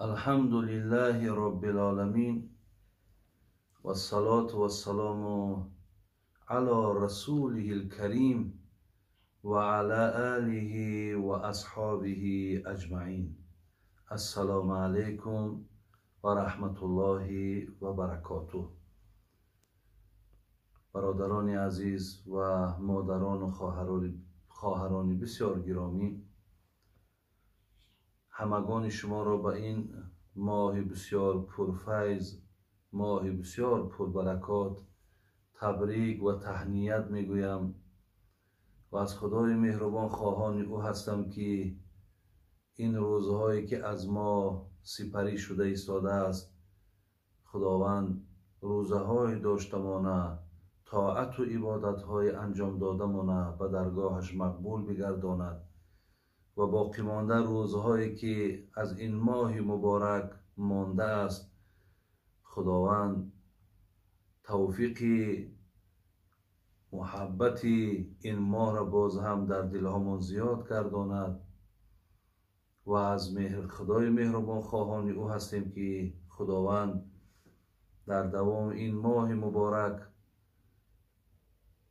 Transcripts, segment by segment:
الحمد لله رب العالمين والصلاة والسلام على رسوله الكريم وعلى آله وأصحابه أجمعين. السلام عليكم ورحمة الله وبركاته. برادران عزیز و مادران و خواهران بسیار گرامی، همگان شما را به این ماه بسیار پرفیض، ماه بسیار پربرکات تبریک و تهنیت میگویم و از خدای مهربان خواهان او هستم که این روزهایی که از ما سپری شده ایستاده است، خداوند روزهای داشتمانه طاعت و عبادتهای انجام دادمانه به درگاهش مقبول بگرداند و باقی مانده روزهایی که از این ماه مبارک مانده است، خداوند توفیق محبت این ماه را باز هم در دلهامان زیاد گرداند و از خدای مهربان خواهان او هستیم که خداوند در دوام این ماه مبارک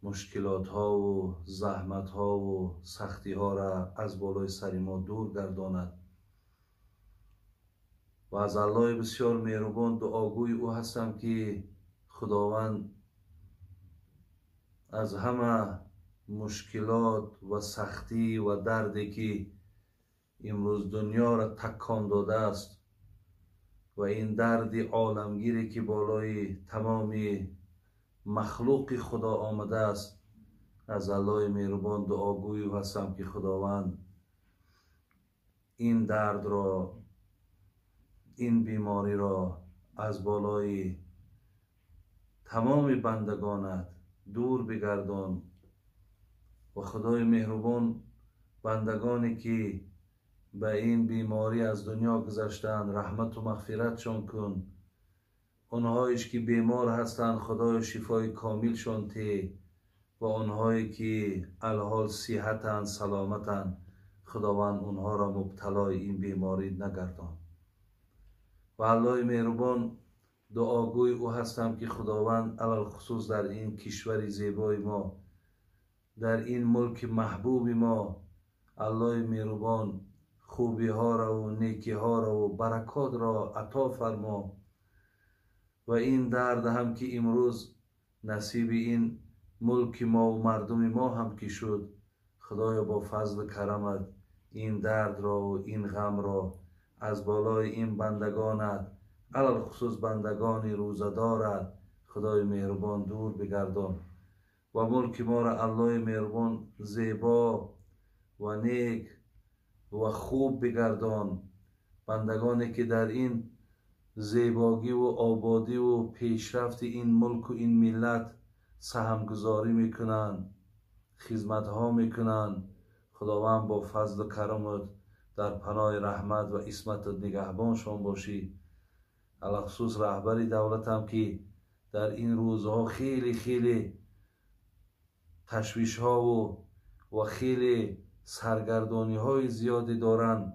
مشکلات ها و زحمت ها و سختی ها را از بالای سر ما دور گرداند و از الله بسیار مهربان دعاگوی او هستم که خداوند از همه مشکلات و سختی و دردی که امروز دنیا را تکان داده است و این درد عالمگیری که بالای تمام مخلوق خدا آمده است، از الله مهربان دعاگوی هستم که خداوند این درد را، این بیماری را از بالای تمام بندگانت دور بگردان و خدای مهربان بندگانی که به این بیماری از دنیا گذشتند رحمت و مغفرتشان کن. اونهایش که بیمار هستند خدای شفای کاملشان ته و اونهایی که الحال صحتند سلامتند خداوند اونها را مبتلای این بیماری نگردان. و الله مهربان دعاگوی او هستم که خداوند علل خصوص در این کشور زیبای ما، در این ملک محبوب ما، الله مهربان خوبی ها را و نیکی ها را و برکات را عطا فرما و این درد هم که امروز نصیب این ملک ما و مردم ما هم که شد، خدایا با فضل کرمت این درد را و این غم را از بالای این بندگانت علل خصوص بندگان روزدارت خدای مهربان دور بگردان و ملک ما را الله مهربان زیبا و نیک و خوب بگردان. بندگانی که در این زیباگی و آبادی و پیشرفت این ملک و این ملت سهمگذاری میکنند، خدمت ها میکنند، خداوند با فضل و کرمت در پناه رحمت و عصمت نگهبانشان باشی. علخصوص رهبر دولت هم که در این روزها خیلی تشویش ها و خیلی سرگردانی های زیادی دارند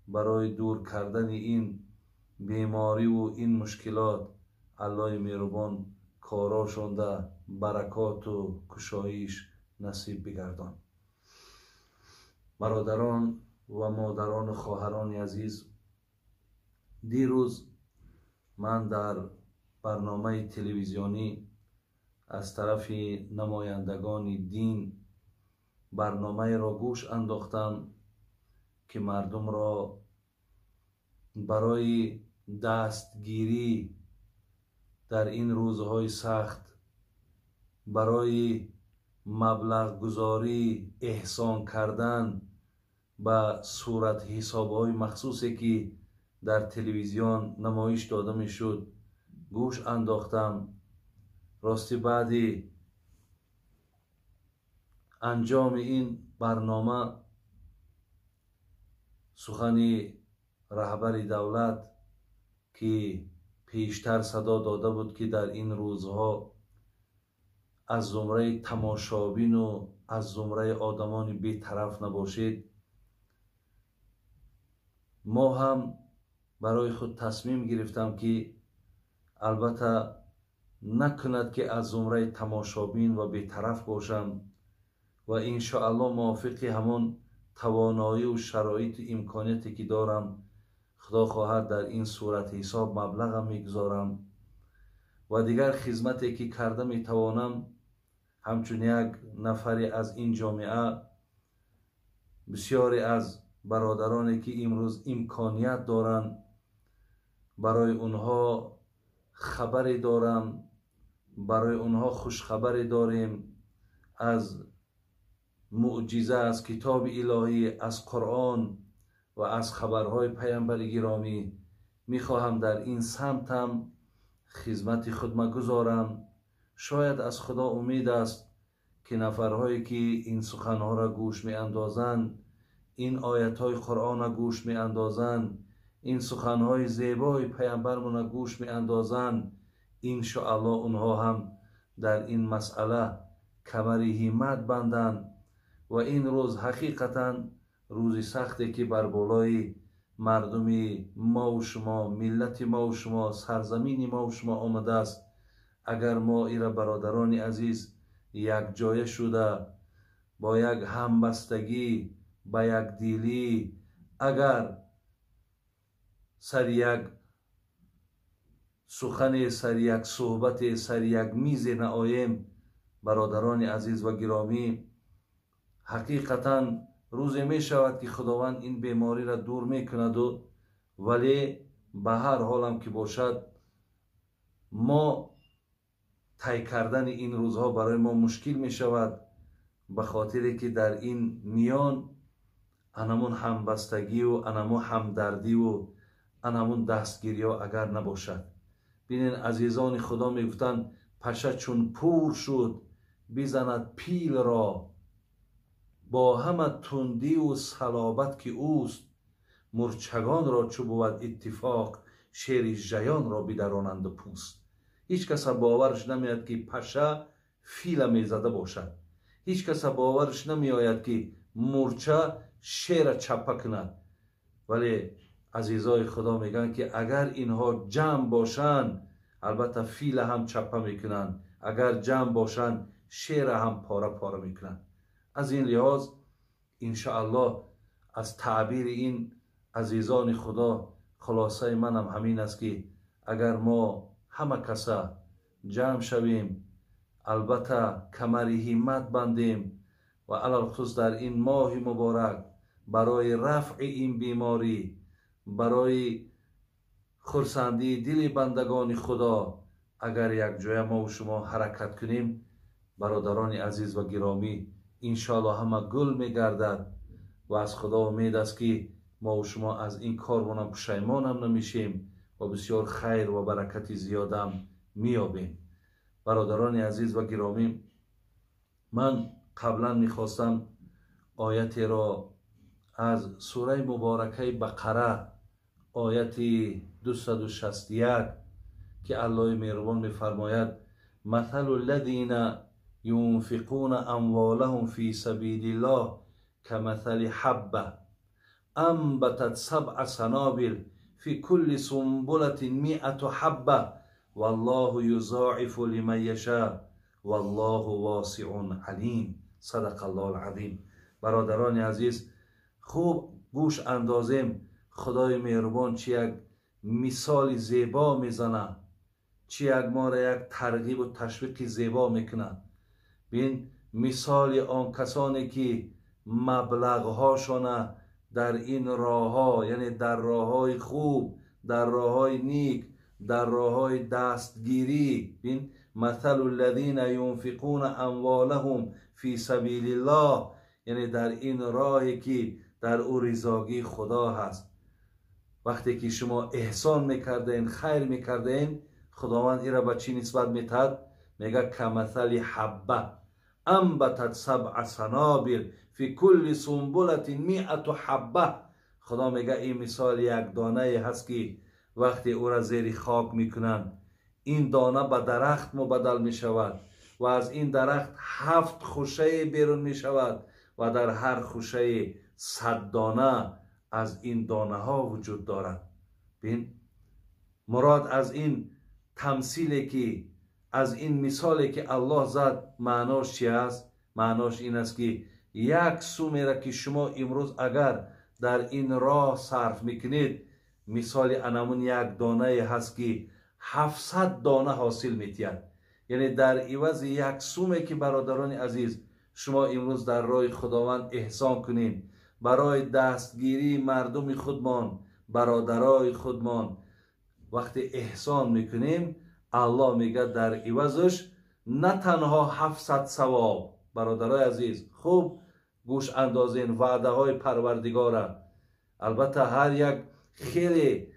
برای دور کردن این بیماری و این مشکلات. الله مهربان کاراشان ده برکات و کشایش نصیب بگردان. برادران و مادران و خواهران عزیز، دیروز من در برنامه تلویزیونی از طرف نمایندگان دین برنامه را گوش انداختم که مردم را برای دستگیری در این روزهای سخت، برای مبلغ گذاری احسان کردن به صورت حسابهای مخصوصی که در تلویزیون نمایش داده می شد گوش انداختم. راستی بعد انجام این برنامه سخن رهبر دولت که پیشتر صدا داده بود که در این روزها از زمره تماشابین و از زمره آدمان بی‌طرف نباشید، ما هم برای خود تصمیم گرفتم که البته نکند که از زمره تماشابین و بی‌طرف باشم و انشاءالله موافق همون توانایی و شرایط امکانیتی که دارم خدا خواهد در این صورت حساب مبلغم میگذارم و دیگر خدمتی که کرده میتوانم همچون یک نفری از این جامعه بسیاری از برادرانی که امروز امکانیت دارند برای اونها خبری دارم، برای اونها خوشخبری داریم از معجزه، از کتاب الهی، از قرآن و از خبرهای پیامبر گرامی. میخواهم در این سمتم خدمت خود گذارم. شاید از خدا امید است که نفرهایی که این سخنها را گوش می اندازند، این آیتهای قرآن را گوش می اندازند، این سخنهای زیبای پیامبرمون را گوش می اندازند، انشاءالله اونها هم در این مسئله کمری همت بندند و این روز حقیقتا روزی سختی که بر بالای مردم ما و شما، ملت ما و شما، سرزمین ما و شما آمده است. اگر ما ایرا برادران عزیز یک جای شده با یک همبستگی، با یک دیلی، اگر سر یک سخن، سر یک صحبت، سر یک میز نآییم برادران عزیز و گرامی، حقیقتا روزی می شود که خداوند این بیماری را دور می کند ولی به هر حالم که باشد ما طی کردن این روزها برای ما مشکل می شود، به خاطر که در این میان انمون همبستگی و انمون همدردی و انمون دستگیری ها اگر نباشد. بینین عزیزان خدا می گفتن پشه چون پور شد بزند پیل را، با همه تندی و صلابت که اوست، مرچگان را چو بود اتفاق شیر ژیان را بدرانند پوست. هیچ کس باورش نمیاد که پشه فیل میزده باشد، هیچ کس باورش نمیآید که مرچه شیر چپه کند. ولی عزیزای خدا میگن که اگر اینها جمع باشند البته فیل هم چپه میکنند، اگر جمع باشند شیر هم پاره پاره میکنند. از این لحاظ انشاءالله از تعبیر این عزیزان خدا خلاصه منم همین است که اگر ما همه کسا جمع شویم، البته کمری همت بندیم و علی خصوص در این ماه مبارک برای رفع این بیماری، برای خرسندی دل بندگان خدا، اگر یک جای ما و شما حرکت کنیم برادران عزیز و گرامی، انشاءالله همه گل میگردد و از خدا امید است که ما و شما از این کارمون پشیمان هم نمیشیم و بسیار خیر و برکت زیادم میابیم. برادران عزیز و گرامی، من قبلا میخواستم آیتی را از سوره مبارکه بقره آیت 261 که الله مهربان میفرماید مثل الذین ينفقون اموالهم في سبيل الله كمثل حبة انبتت 7 سنابل في كل سنبلة 100 حبة والله يضاعف لمن يشاء والله واسع علیم. صدق الله العظیم. برادران عزیز خوب گوش اندازیم خدای مهربان چه یک مثال زیبا میزنه، چه یک ما را یک ترغیب و تشویق زیبا میکنه. بین مثال آن کسانی که مبلغ هاشون در این راه ها، یعنی در راه های خوب، در راه های نیک، در راه های دستگیری، بین مثل الذین ينفقون اموالهم فی سبیل الله، یعنی در این راهی که در او رضاگی خدا هست. وقتی که شما احسان میکردین، خیر میکردین، خداوند این را به چی نسبت میتد؟ میگه کمثل حبه انبتت 7 سنابل فی کل سنبلة 100 حبه. خدا میگه این مثال یک دانه هست که وقتی او را زیر خاک میکنن این دانه به درخت مبدل میشود و از این درخت 7 خوشه بیرون میشود و در هر خوشه 100 دانه از این دانه ها وجود دارد. بین مراد از این تمثیلی که از این مثالی که الله زد معناش چی است؟ معناش این است که یک سومی را که شما امروز اگر در این راه صرف میکنید، مثال انمون یک دانه هست که 700 دانه حاصل میتید. یعنی در عوض یک سومی که برادران عزیز شما امروز در راه خداوند احسان کنین، برای دستگیری مردم خودمان، برادرای خودمان وقتی احسان میکنیم، الله میگه در عوضش نه تنها 700 ثواب. برادرای عزیز خوب گوش اندازین وعده های پروردگاره. البته هر یک خیلی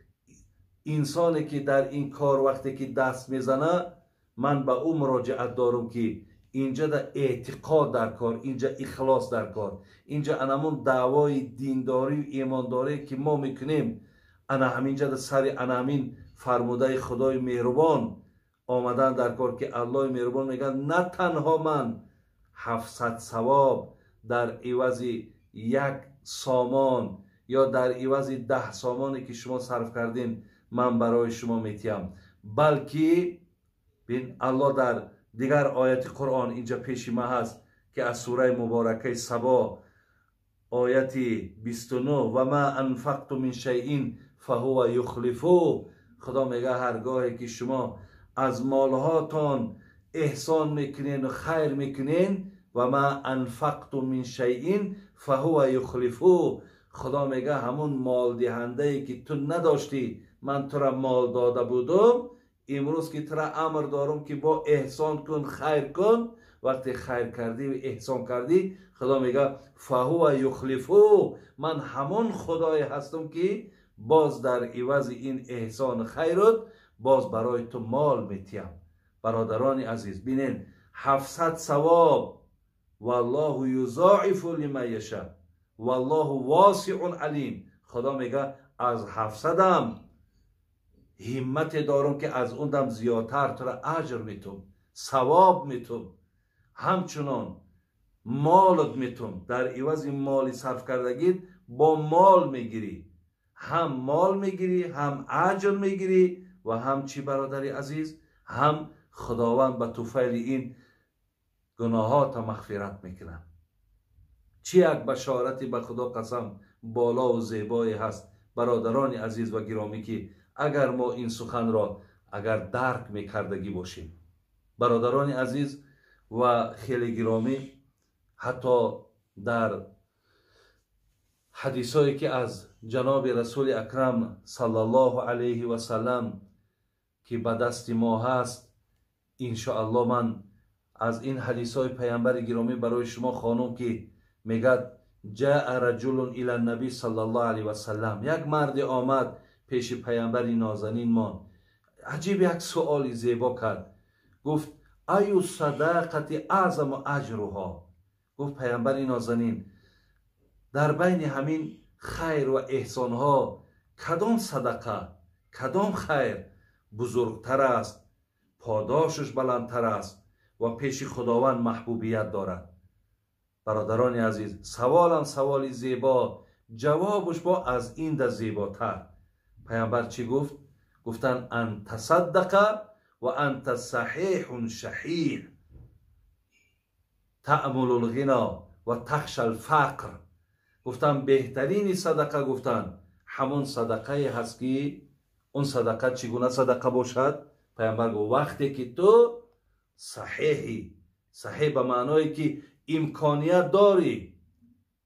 انسانی که در این کار وقتی که دست میزنه، من به او مراجعت دارم که اینجا در اعتقاد در کار، اینجا اخلاص در کار، اینجا انمون دعوای دینداری و ایمانداری که ما میکنیم، انا همینجا در سر انا همین فرموده خدای مهربان آمدن در کار که الله مهربان میگه نه تنها من 700 ثواب در عوض یک سامان یا در عوض 10 سامانی که شما صرف کردین من برای شما میتیم، بلکه بین الله در دیگر آیت قرآن اینجا پیش ما هست که از سوره مبارکه سبا آیت 29 و ما انفقتم من شیء فهو یخلفه، خدا میگه هرگاهی که شما از مالهاتان احسان میکنین و خیر میکنین، و ما انفقتم من شیء فهو یخلفه، خدا میگه همون مال دهنده ای که تو نداشتی من تو را مال داده بودم، امروز که تو را امر دارم که با احسان کن، خیر کن. وقتی خیر کردی و احسان کردی، خدا میگه فهو یخلفه، من همون خدای هستم که باز در عوض این احسان خیرت باز برای تو مال میتیم. برادران عزیز بینین 700 ثواب، والله یضاعف لمن یشاء والله واسع علیم. خدا میگه از 700 هم همت دارم که از اون دم زیادتر تو را اجر میتم، ثواب میتم، همچنان مالت میتم. در عوض مالی صرف کردگید با مال میگیری، هم مال میگیری، هم اجر میگیری، و هم چی برادری عزیز؟ هم خداوند به طفیل این گناهات مغفرت میکنن. چی یک بشارتی به خدا قسم بالا و زیبایی هست برادران عزیز و گرامی که اگر ما این سخن را اگر درک میکردگی باشیم. برادران عزیز و خیلی گرامی، حتی در حدیثایی که از جناب رسول اکرم صلی الله علیه و سلم که به دست ما هست، انشاءالله من از این حدیثای پیامبر گرامی برای شما خوانم که میگه جاء رجل الی النبی صلی الله علیه و سلم، یک مرد آمد پیش پیامبر نازنین ما، عجیب یک سؤال زیبا کرد، گفت ایو صدقه اعظم اجرها. گفت پیامبر نازنین در بین همین خیر و احسان ها کدام صدقه، کدام خیر بزرگتر است، پاداشش بلندتر است و پیش خداوند محبوبیت دارد؟ برادران عزیز، سوالم سوالی زیبا، جوابش با از این ده زیباتر. پیامبر چی گفت؟ گفتن ان تصدق و انت صحیح شحیح تعمل الغنا و تخشى الفقر. گفتن بهترین صدقه، گفتن همون صدقه هست که اون صدقه چگونه صدقه باشد؟ پیامبر گفت وقتی که تو صحیحی، صحیح به معنای که امکانیت داری،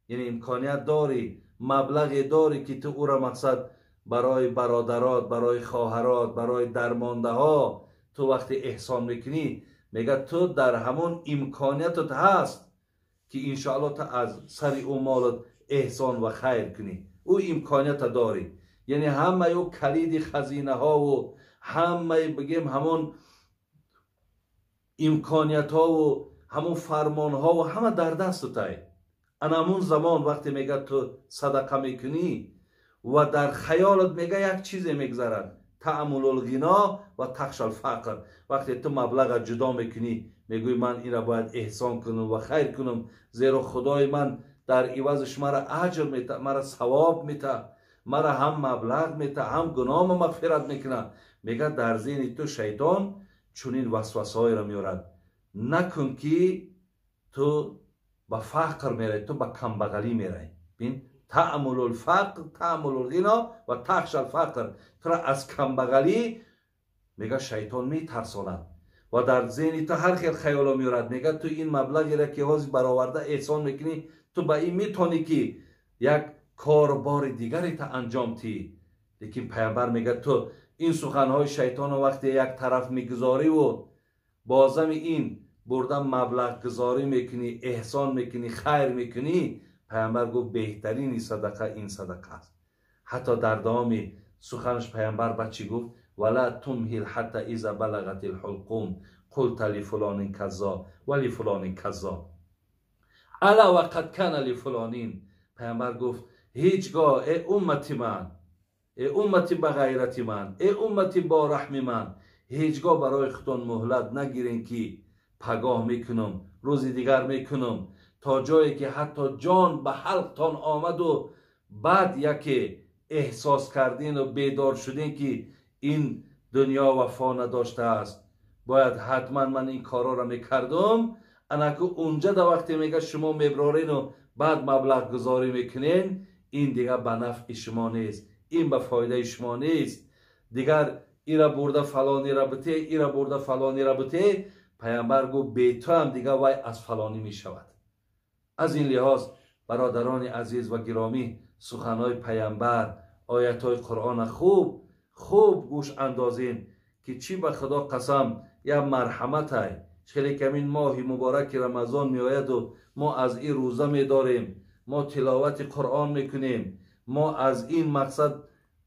یعنی امکانیت داری، مبلغ داری که تو او را مقصد برای برادرات، برای خواهرات، برای درمانده ها تو وقتی احسان میکنی، میگه تو در همون امکانیتت هست که انشاءالله تو از سر او مالت احسان و خیر کنی. او امکانیت داری، یعنی همه او کلید خزینه ها و همه بگیم همون امکانیت ها و همون فرمان ها و همه در دست تای. همون زمان وقتی میگه تو صدقه میکنی و در خیالت میگه یک چیز میگذرد، تعمل الغنا و تخشى الفقر. وقتی تو مبلغ جدا میکنی میگوی من این را باید احسان کنم و خیر کنم، زیرا خدای من در عوضش مرا اجر میده، مرا ثواب میده، مرا هم مبلغ میده هم گناه مغفرت میکنه. میگه در ذهن تو شیطان چنین وسوسه های را میارد، نکن که تو به فقر میری، تو به کمبغلی میری. ببین تعمل الفقر تعمل الغنا و تخشى الفقر، تو را از کمبغلی میگه شیطان میترساند و در ذهن تو هر خیل خیالا میارد. میگه تو این مبلغی را که حاضر برآورده احسان میکنی، تو به این میتونی که یک کاربار دیگری تا انجام تی. لیکن پیامبر میگه تو این سخنهای شیطان وقتی یک طرف میگذاری و بازم این بردن مبلغ گذاری میکنی، احسان میکنی، خیر میکنی، پیامبر گفت بهترین صدقه این صدقه است. حتی در دام سخنش پیامبر با چی گفت؟ ولا تمهل حتی اذا بلغت الحلقوم قلت لفلان کذا ولی فلان کذا الا وقد کان لفلانین. پیامبر گفت هیچگاه ای امتی من، ای امتی با غیرت من، ای امتی با رحم من، هیچگاه برای خودتان مهلت نگیرین که پگاه میکنم، روز دیگر میکنم، تا جایی که حتی جان به حلقتان آمد و بعد یکی احساس کردین و بیدار شدین که این دنیا وفا نداشته است، باید حتما من این کارا را میکردم. انکه اونجا در وقتی میگه شما میبرارین و بعد مبلغ گذاری میکنین، این دیگه به نفع شما نیست، این به فایده شما نیست. دیگر ایرا برده فلانی را بته، ایرا برده فلانی را بته. پیامبر گفت به تو هم دیگه وای از فلانی می شود. از این لحاظ برادران عزیز و گرامی، سخنهای پیامبر، آیتهای قرآن خوب گوش اندازین که چی به خدا قسم یا مرحمت های. خیلی کمین ماه مبارک رمضان می آید و ما از این روزه می داریم، ما تلاوت قرآن می کنیم، ما از این مقصد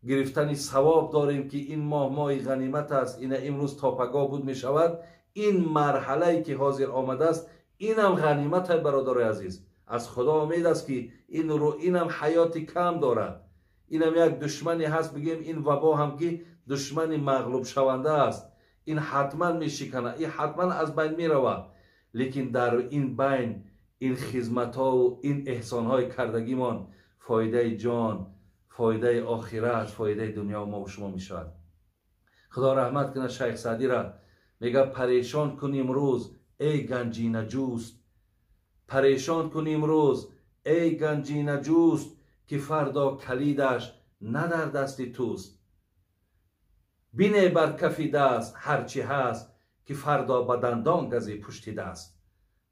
گرفتن ثواب داریم که این ماه غنیمت است، این امروز تا پگاه بود می شود. این مرحله که حاضر آمده است، اینم غنیمت های برادر عزیز. از خدا امید است که اینم حیاتی کم دارد، اینم یک دشمنی هست، بگیم این وبا هم که دشمنی مغلوب شونده است، این حتما می شکنه، این حتما از بین می رود. لیکن در این بین این خدمت ها و این احسان های کردگی من فایده جان، فایده آخرت، فایده دنیا ما و شما می شود. خدا رحمت کنه شیخ سعدی را. میگه پریشان کن امروز ای گنجی نجوست، پریشان کن امروز ای گنجی نجوست، که فردا کلیدش نه در دست توست. بینه بر کفی دست هرچی هست، که فردا به دندان گزی پشتی دست.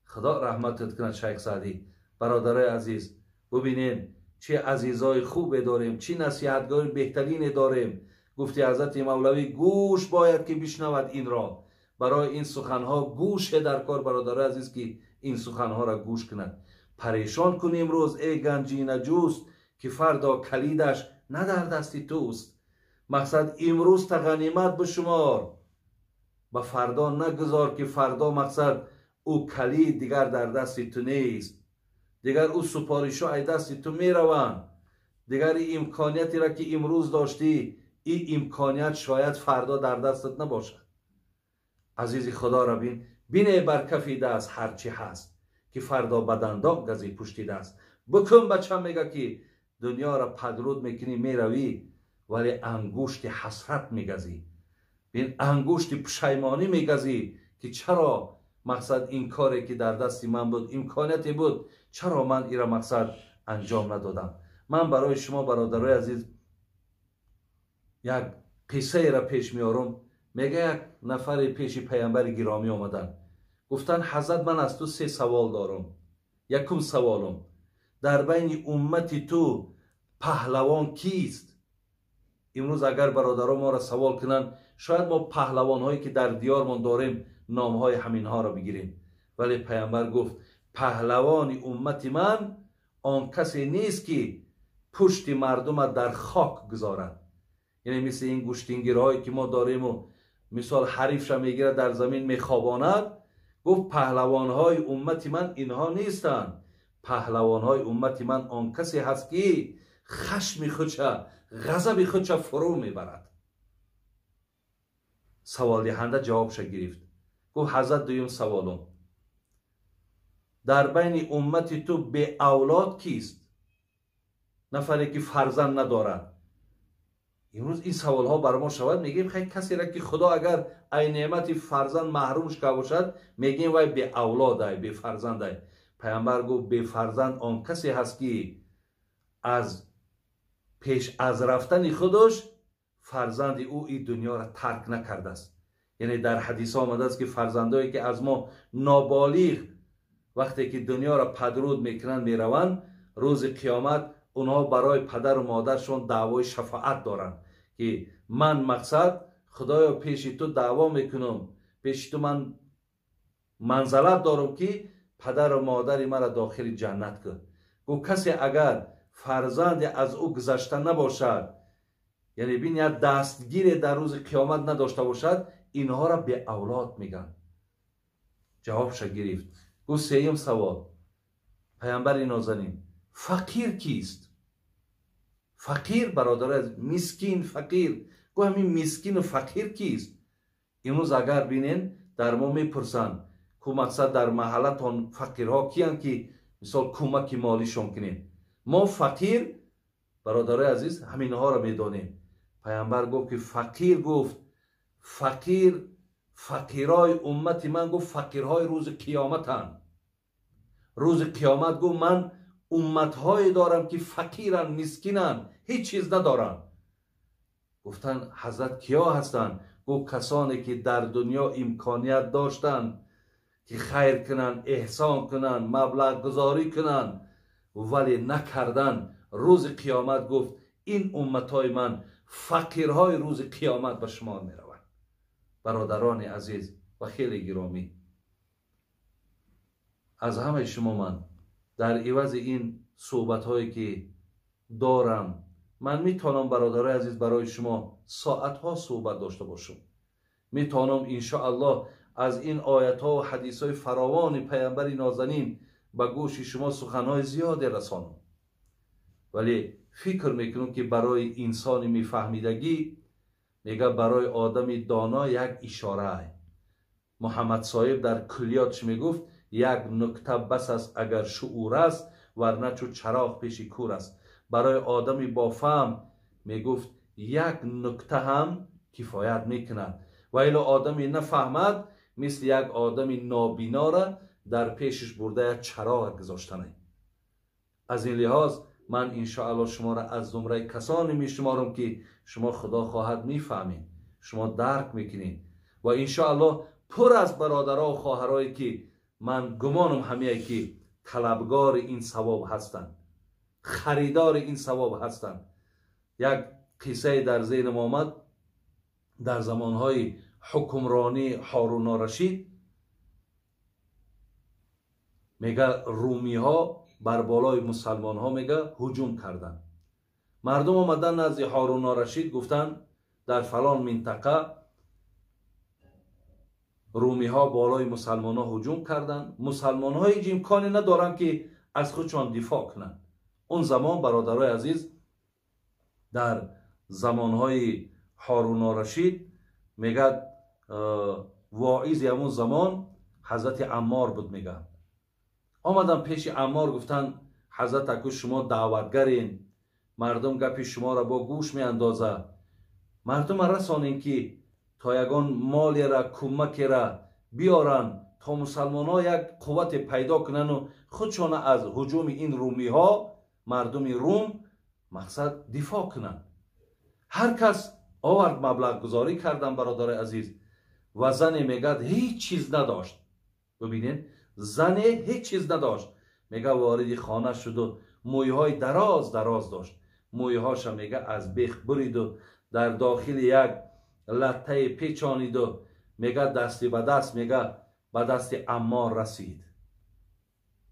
خدا رحمتت کنه شیخ سعدی. برادرای عزیز ببینین چه عزیزای خوب داریم، چه نصیحتگار بهترین داریم. گفتی حضرت مولوی گوش باید که بشنود این را. برای این سخنها گوش در کار برادرای عزیز که این سخنها را گوش کند. پریشان کن امروز ای گنجی نجوست، که فردا کلیدش نه در دست توست. مقصد امروز تا غنیمت بشمار، به فردا نگذار که فردا مقصد او کلید دیگر در دست تو نیست، دیگر او سپارش ها ای دست تو می روند، دیگر این امکانیتی را که امروز داشتی، این امکانیت شاید فردا در دستت نباشد. عزیزی خدا را بینه بر کفی دست هرچی هست، که فردا بدندان گزی پشتی دست. بکن بچه میگه که دنیا را پدرود میکنی میروی، ولی انگشت حسرت میگزی، این انگشت پشیمانی میگزی که چرا مقصد این کاری که در دست من بود، امکانیتی بود، چرا من ایرا مقصد انجام ندادم. من برای شما برادرای عزیز یک قصه را پیش میارم. میگه یک نفر پیش پیامبر گرامی آمدن، گفتن حضرت من از تو 3 سوال دارم. یکم سوالم، در بین امت تو پهلوان کیست؟ امروز اگر برادران ما را سوال کنن، شاید ما پهلوان هایی که در دیارمان داریم نام های همین ها را بگیریم، ولی پیامبر گفت پهلوان امت من آن کسی نیست که پشت مردم در خاک گذارد. یعنی مثل این گوشتینگیرهایی که ما داریم و مثال حریفش میگیره در زمین میخواباند. گفت پهلوان های امت من اینها نیستند. پهلوان های امت من آن کسی هست که خشم خودش، غضب خودش فرو میبرد. سوال دهنده جوابش گرفت. گفت حضرت دویم سوالم، در بین امت تو به اولاد کیست؟ نفری که فرزند ندارد. امروز این سوال ها بر ما شود، میگیم خیلی کسی را که خدا اگر ای نعمت فرزند محرومش که باشد، میگیم وای به اولاد به فرزند. پیامبر گفت به فرزند آن کسی هست که از پیش از رفتن خودش فرزند او این دنیا را ترک نکرده است. یعنی در حدیث آمده است که فرزندایی که از ما نابالغ وقتی که دنیا را پدرود میکنند میروند، روز قیامت اونها برای پدر و مادرشون دعوای شفاعت دارند که من مقصد خدایا پیش تو دعوا میکنم، پیش تو من منزلت دارم که پدر و مادر مرا داخل جنت کن. گو کسی اگر فرزند از او گذشته نباشد، یعنی بین یا دستگیر در روز قیامت نداشته باشد، اینها را به اولاد میگن. جوابش گرفت. گو سوم سوال، پیامبر نازنین، فقیر کیست؟ فقیر برادر از مسکین فقیر، گو همین مسکین و فقیر کیست؟ امروز اگر بینین در ما میپرسن که مقصد در محلتان فقیرها کیان که مثال کمک مالیشون کنین، ما فقیر برادر عزیز همینها را میدانیم. پیامبر گفت که فقیر، گفت فقیر فقیرای امت من، گفت فقیرهای روز قیامتن. روز قیامت گفت من امتهای دارم که فقیرن، مسکینن، هیچ چیز ندارن. گفتن حضرت کیا هستن؟ گفت کسانی که در دنیا امکانیت داشتن که خیر کنن، احسان کنن، مبلغ گذاری کنن ولی نکردن. روز قیامت گفت این امتهای من فقیرهای روز قیامت به شمار می روند. برادران عزیز و خیلی گرامی، از همه شما من در عوض این صحبت هایی که دارم، من میتونم برادرای عزیز برای شما ساعت ها صحبت داشته باشم. میتونم انشاءالله از این آیت ها و حدیث های فراوان پیامبر نازنین به گوش شما سخنهای زیادی رسانم، ولی فکر میکنم که برای انسان میفهمیدگی، میگه برای آدم دانا یک اشاره. محمد صاحب در کلیاتش میگفت یک نکته بس است اگر شعور است، ورنه چو چراغ پیش کور است. برای آدمی با فهم میگفت یک نکته هم کفایت میکند، و الی آدمی نفهمد مثل یک آدمی نابینا را در پیشش برده چراغ گذاشتنه. از این لحاظ من انشاءالله شما را از زمره کسانی میشمارم که شما خدا خواهد میفهمین، شما درک میکنین، و انشاءالله پر از برادرها و خواهرایی که من گمانم همه که طلبگار این ثواب هستند، خریدار این ثواب هستند. یک قصه در ذهنم آمد، در زمانهای حکمرانی هارون الرشید، میگه رومی ها بر بالای مسلمان ها میگه هجوم کردن. مردم آمدن نزد هارون الرشید گفتن در فلان منطقه رومی ها بالای مسلمان ها هجوم کردن، مسلمان ها هیچ امکانی ندارن که از خودشان دفاع کنن. اون زمان برادرای عزیز در زمانهای هارون الرشید میگه واعظ همون زمان حضرت عمار بود. میگه آمدن پیش عمار گفتن حضرت اکو شما دعوتگرین، مردم گپی شما را با گوش می اندازه، مردم رسانین که تا یگان مالی را کمکی را بیارن تا مسلمان ها یک قوت پیدا کنن و خودشان از هجوم این رومی ها، مردم روم مقصد دفاع کنن. هر کس آورد مبلغ گذاری کردن برادر عزیز، و زن میگه هیچ چیز نداشت. ببینین زن هیچ چیز نداشت، میگه وارد خانه شد و مویه های دراز دراز داشت، مویه هاش میگه از بیخ برید و در داخل یک لطه پیچانید و میگه دستی به دست، میگه به دست عمار رسید.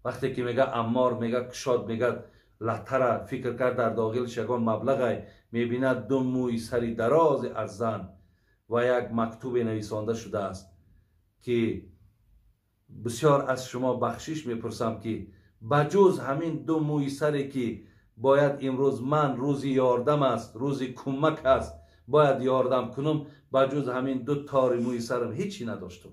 وقتی که میگه عمار میگه کشاد، میگه لطه را فکر کرد در داخلش یگان مبلغ، میبیند دو موی سری دراز از زن و یک مکتوب نویسانده شده است که بسیار از شما بخشش میپرسم که بجز همین دو موی سری که باید امروز من روزی یاردم است، روزی کمک است، باید یاردم کنم، بجز همین دو تار موی سرم هیچی نداشتم.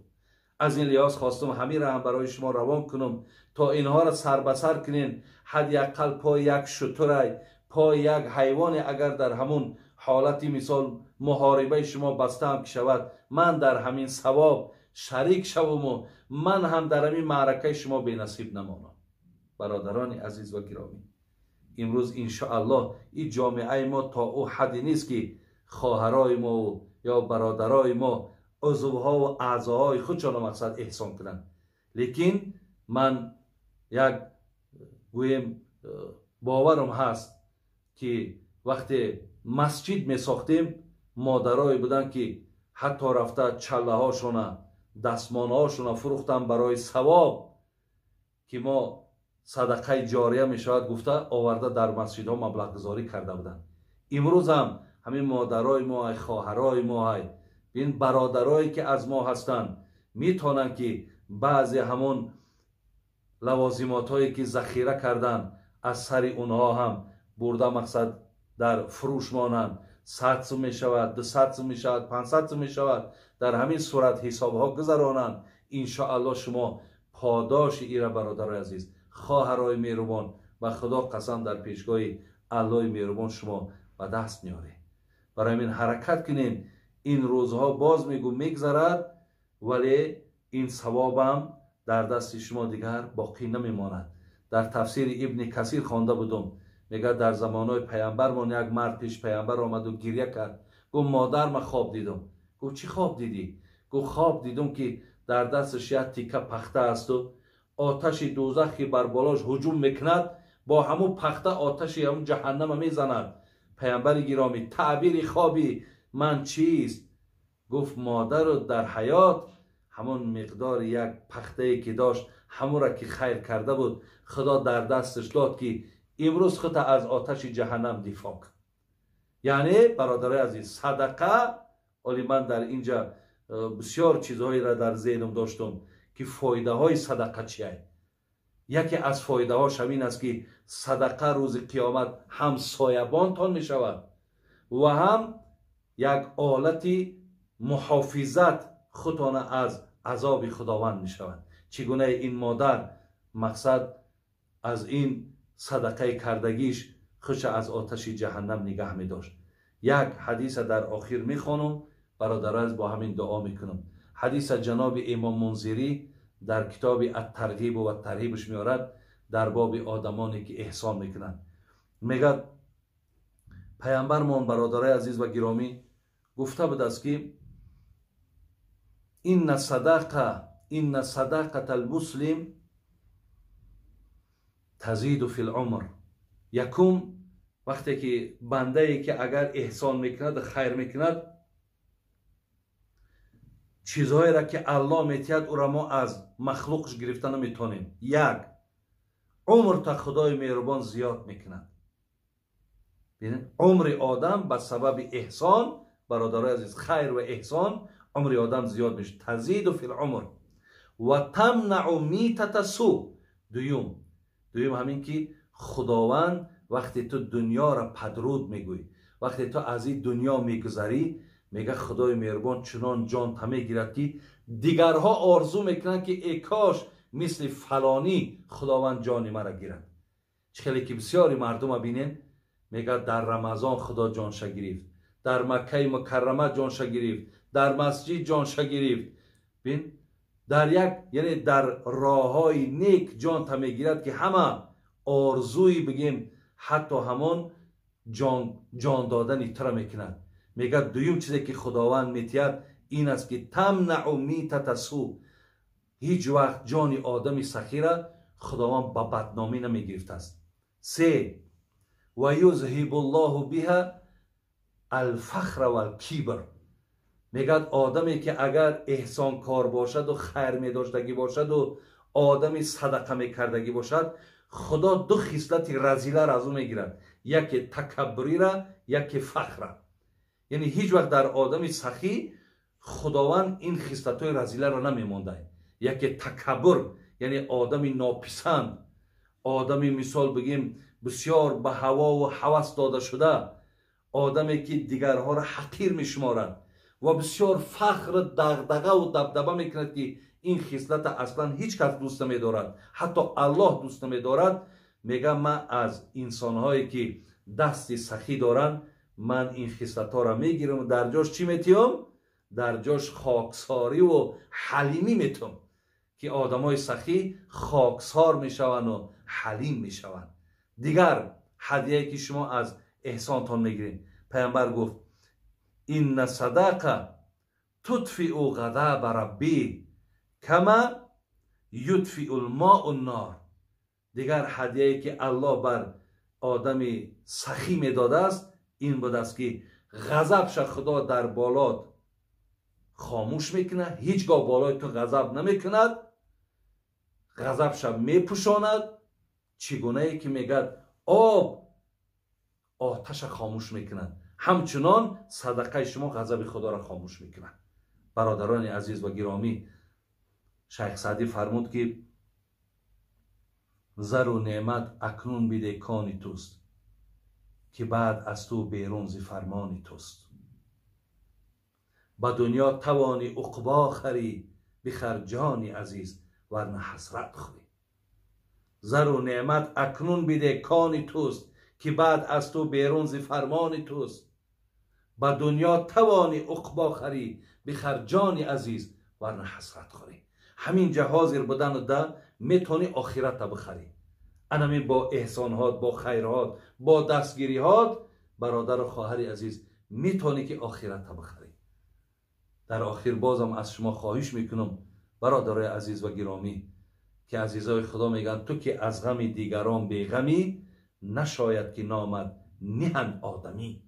از این لحاظ خواستم همین را هم برای شما روان کنم تا اینها را سر به سر کنین. حداقل پای یک شتر، پای یک حیوان اگر در همون حالتی مثال محاربه شما بستم که شود، من در همین ثواب شریک شوم و من هم در همین معرکه شما به نصیب نمانم. برادران عزیز و گرامی، امروز انشاءالله این جامعه ما تا او حدی نیست که خواهرای ما یا برادرای ما عضوها و اعضاهای خودشان مقصد احسان کنند. لیکن من یک گویم باورم هست که وقتی مسجد می ساختیم مادرای بودن که حتی رفته چله هاشون دستمان هاشون فروختن برای ثواب که ما صدقه جاریه می شود گفته آورده در مسجد ها مبلغ گذاری کرده بودن. امروز هم همین مادرای ما، خواهرای ما، این برادرایی که از ما هستند میتونن که بعضی همون لوازمات هایی که ذخیره کردن از سر اونها هم برده مقصد در فروش مانند 100 سو می شود، 200 سو می شود، 500 سو می شود، در همین صورت حساب ها گذرانند. انشاءالله شما پاداش ایره برادر عزیز، خواهرای مهربان و خدا قسم در پیشگاه الله مهربان شما به دست میاره. برای همین حرکت کنین. این روزها باز میگو میگذرد ولی این ثوابم در دست شما دیگر باقی نمیماند. در تفسیر ابن کثیر خوانده بودم، میگه در زمانهای پیامبرمون یک مرد پیش پیامبر آمد و گریه کرد. گفت مادر من خواب دیدم. گفت چی خواب دیدی؟ گفت خواب دیدم که در دستش یک تیکه پخته است و آتش دوزخ که بر بالاش هجوم میکند با همون پخته آتش همون جهنم میزند. پیامبر گرامی تعبیر خوابی من چیست؟ گفت مادر در حیات همون مقدار یک پخته که داشت همون را که خیر کرده بود خدا در دستش داد که امروز خود از آتش جهنم دفاع کن. یعنی برادر عزیز صدقه، ولی من در اینجا بسیار چیزهایی را در ذهنم داشتم که فایده های صدقه چیه. یکی از فایده هاش همین است که صدقه روز قیامت هم سایبانتان می شود و هم یک آلت محافظت خودتان از عذاب خداوند می شود. چگونه این مادر مقصد از این صدقه کردگیش خودش از آتش جهنم نگه می داشت. یک حدیث در آخر می خوانم برادر از با همین دعا می کنم. حدیث جناب امام منذری در کتاب الترغیب و الترهیبش میارد در باب آدمانی که احسان میکنند. میگه پیامبرمون برادرای عزیز و گرامی گفته بود است که این صدقه المسلم تزید فی العمر. یکم وقتی که بنده ای که اگر احسان میکند خیر میکند چیزهایی را که الله میتید او را ما از مخلوقش گرفتن نمیتونیم. یک، عمر تا خدای مهربان زیاد میکند. ببینید عمر آدم به سبب احسان برادرای عزیز خیر و احسان عمر آدم زیاد میشه. تزید فی العمر و تمنع میتة سو. دویم همین که خداوند وقتی تو دنیا را پدرود میگوی، وقتی تو از این دنیا میگذری میگه خدای مهربان چنان جان تا میگیرد که دیگرها آرزو میکنن که ای کاش مثل فلانی خداوند جان مرا گیرد. خیلی که بسیاری مردم بینین میگه در رمضان خدا جانش گرفت، در مکه مکرمه جانش گرفت، در مسجد جانش گرفت. ببین در یک یعنی در راههای نیک جان تا میگیرد که همه آرزوی بگیم حتی همون جان دادن تر میکند. میگه دویم چیزی که خداوند میتید این است که تمنع میتة سو. هیچ وقت جان آدمی سخی را خداوند با بدنامی نمیگرفت است. سه، و یذهب الله بها الفخر و الکبر. میگه آدمی که اگر احسان کار باشد و خیر میداشتگی باشد و آدمی صدقه میکردگی باشد خدا دو خصلت رذیله را از او میگیرد، یکی تکبری را یکی فخر را. یعنی هیچ وقت در آدمی سخی خداوند این خصلت‌های رذیله را نمیمانده. یکی تکبر یعنی آدمی ناپسند، آدمی مثال بگیم بسیار به هوا و هوس داده شده، آدمی که دیگرها را حقیر میشمارد و بسیار فخر دغدغه و دبدبه میکند که این خصلت اصلا هیچ کس دوست نمیدارد، حتی الله دوست نمیدارد. میگه من از انسانهایی که دستی سخی دارند من این خصلت ها را میگیرم و در جاش چی میتیم؟ در جاش خاکساری و حلیمی میتیم که آدمای سخی خاکسار میشوند و حلیم میشوند. دیگر هدیه که شما از احسانتان میگیرین، پیامبر گفت این صدقه تطفئ غضب ربی کما یطفئ الماء النار. دیگر هدیه که الله بر آدم سخی میداده است این بود است که غضبش خدا در بالات خاموش میکنه، هیچگاه بالای تو غضب نمیکند، غضبش میپوشاند. چگونه ای که میگد آب آتش خاموش میکند، همچنان صدقه شما غضب خدا را خاموش میکند. برادران عزیز و گرامی، شیخ سعدی فرمود که زر و نعمت اکنون بیده کانی توست که بعد از تو بیرون ز فرمانی توست. با دنیا توانی عقبا خری بخر جانی عزیز ورنه حسرت خوری. زر و نعمت اکنون بیده کانی توست که بعد از تو بیرون ز فرمانی توست. با دنیا توانی عقبا خری بخر جانی عزیز ورنه حسرت خوری. همین جهازیر بودن ده میتونی آخرت بخری. انمی با احسانات، با خیرات، با دستگیریات برادر و خواهر عزیز میتونی که آخرت بخری. در آخر بازم از شما خواهش میکنم برادرای عزیز و گرامی که عزیزای خدا میگن تو که از غم دیگران بیغمی نشاید که نامد نهن آدمی.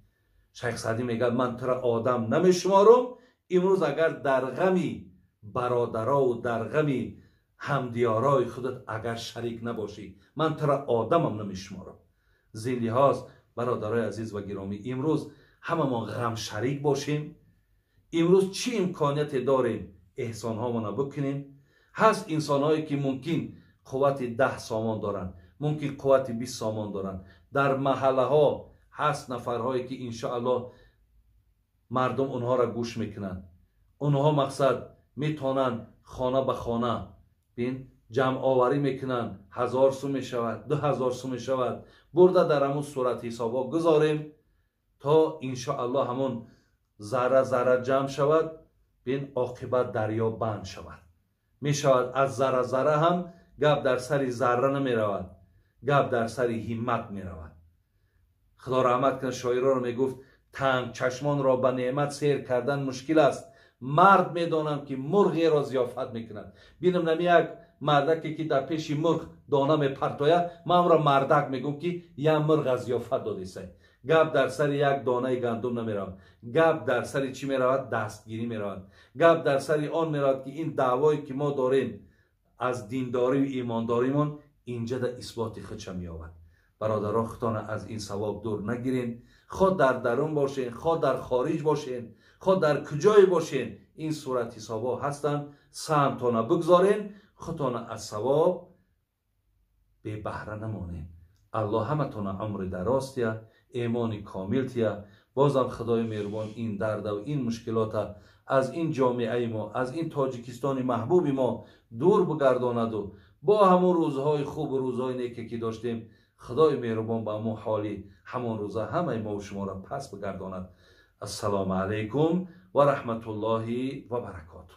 شیخ سعدی میگه من تو را آدم نمیشمارم. امروز اگر در غمی برادرها و در غمی همدیارای خودت اگر شریک نباشی من تو را آدمم نمیشمارم. زین لحاظ برادرای عزیز و گرامی امروز همه ما غم شریک باشیم. امروز چی امکانیت داریم احسان ها بکنیم؟ هست انسان هایی که ممکن قوت 10 سامان دارن، ممکن قوت 20 سامان دارن. در محله ها هست نفرهایی که انشاءالله مردم اونها را گوش میکنن. اونها مقصد میتونن خانه به خانه بین جمع آوری میکنن، 1000 سو میشود، 2000 سو میشود، برده در همون صورت حسابا گذاریم تا انشاءالله همون ذره ذره جمع شود، بین عاقبت دریا بند شود. میشود از ذره ذره هم گپ در سری ذره نمی رود، گپ در سری همت می رود. خدا رحمت کنه شاعرها رو میگفت تنگ چشمان را به نعمت سیر کردن مشکل است، مرد میدانم که مرغی را ضیافت میکند. بینم نمی یک مردکی که در پیش مرغ دانه میپرتاید، من را مردک میگم که یک مرغ از ضیافت داده سه. گپ در سر یک دانه گندم نمی رود، گپ در سر چی می رود؟ دستگیری می رود. گپ در سر آن می رود که این دعوایی که ما داریم از دینداری و ایمانداریمون اینجا در اثبات خودش می آورد. برادران خودتان از این ثواب دور نگیرین. خود در درون باشین، خود در خارج باشین، خود در کجای باشین، این صورت حسابا هستن. سهمتان بگذارین، خودتان از ثواب بی بهره نمانین. الله همتون عمر دراز تیا، ایمان کامل تیا. بازم خدای مهربان این درد و این مشکلات از این جامعه ما، از این تاجیکستان محبوب ما دور بگرداند و با همون روزهای خوب و روزهای نیکی که داشتیم خدای مهربان با همون حالی همون روزا همه ما و شما را پس بگرداند. السلام علیکم و رحمت الله و برکاته.